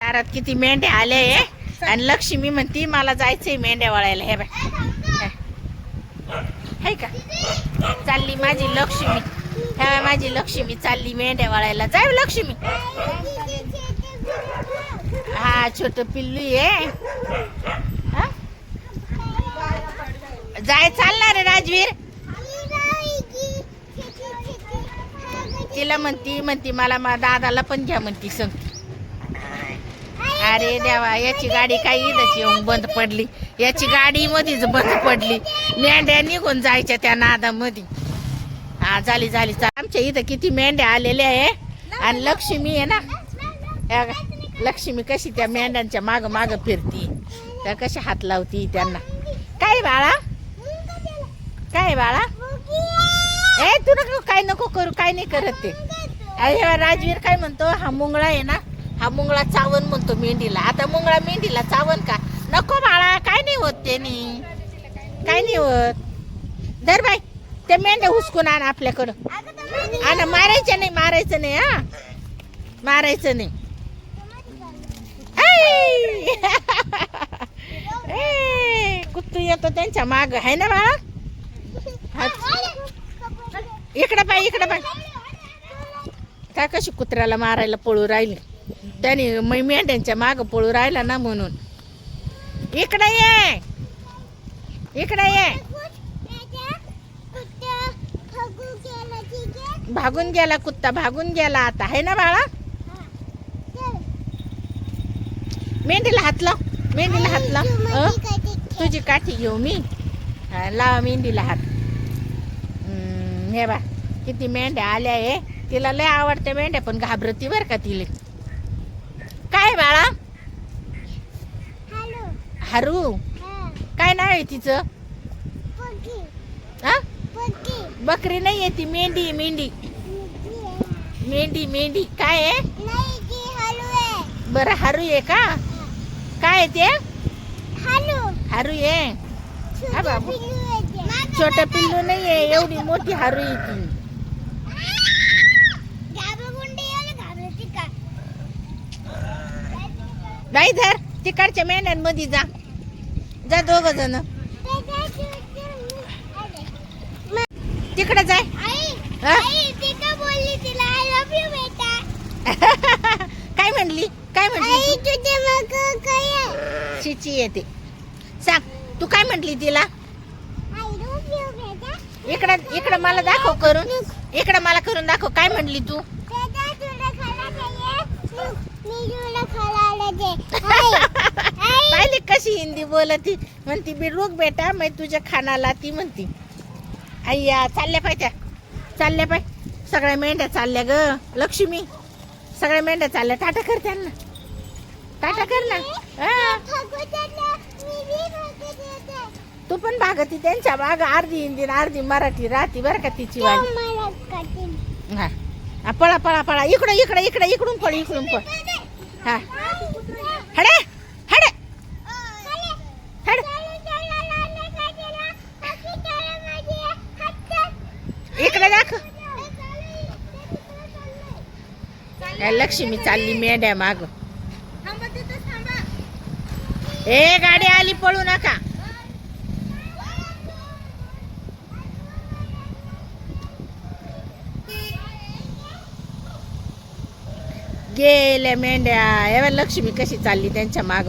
दारात किती मेंढ्या आल्या आणि लक्ष्मी म्हणती मला जायचंय मेंढ्या वळायला. हे बाय है का चालली माझी लक्ष्मी. ह्या माझी लक्ष्मी चालली मेंढ्या वळायला. जाय लक्ष्मी. हा छोट पिल्लू आहे. जाय चालणार रे राजवीर. तिला म्हणती मला दादाला पण घ्या म्हणती संगती. अरे देवा याची गाडी काही इथंच येऊन बंद पडली. याची गाडी मध्येच बंद पडली. मेंढ्या निघून जायच्या त्या नादामध्ये. हा झाली आमच्या इथं किती मेंढ्या आलेल्या आहे. आणि लक्ष्मी आहे ना लक्ष्मी कशी त्या मेंढ्यांच्या माग माग फिरती. त्या कशी हात लावती त्यांना. काय बाळा काय बाळा ए तू नको काय नको करू. काय नाही करत ते. अरे राजवीर काय म्हणतो हा मुंगळा आहे ना हा मुंगळा चावण म्हणतो मेंढीला. आता मुंगळा मेंढीला चावण का. नको बाळा काय नाही होत त्यानी. काय नाही होत. धर बाई ते मेंढ्या हुसकून आण आपल्याकडं. आण मारायचं नाही हा मारायचं नाही. कुत्तू येतो त्यांच्या माग आहे ना बाळा. इकडं बाई काय कशी कुत्र्याला मारायला पळू राहिली. त्याने मेंढ्यांच्या माग पळू राहिला ना म्हणून. इकडे ये भागून गेला कुत्ता भागून गेला आता है ना बाळा. मेंढीला हात लाव तुझी काठी घेऊ मी. लावा मेंढीला हात. हे बा किती मेंढ्या आल्या आहे. तिला लय आवडते मेंढ्या पण घाबरती बर का तिले. काय बाळा हरू काय नाव आहे तिचं. बकरी नाही आहे ती मेंढी काय आहे. बरं हरू आहे का काय ते हरू आहे. हा बाबू छोट पिल्लू नाही आहे एवढी मोठी हरू आहे ती. बाई धर तिकडच्या मेंढ्यांमध्ये जा दोघ जण तिकडे जाय. काय म्हणली चिची येते. सांग तू काय म्हटली तिला. इकडं मला दाखव करून. इकडं मला करून दाखव काय म्हणली तू. पाहिली कशी हिंदी बोलती. म्हणती मी रुक बेटा मैं तुझ्या खानाला ती म्हणती. अय्या चालल्या पाय सगळ्या मेंढ्या चालल्या ग लक्ष्मी. सगळ्या मेंढ्या चालल्या. टाटा कर त्यांना. टाटा कर ना. तू पण भागती त्यांच्या माग. अर्धी हिंदी अर्धी मराठी राहती बर का तिची वाली. हा पळा इकडून पळ. हा हडे इकडे दाख. लक्ष्मी चालली मेंढ्या माग. ए गाडी आली पळू नका. गेल्या मेंढ्या. लक्ष्मी कशी चालली त्यांच्या माग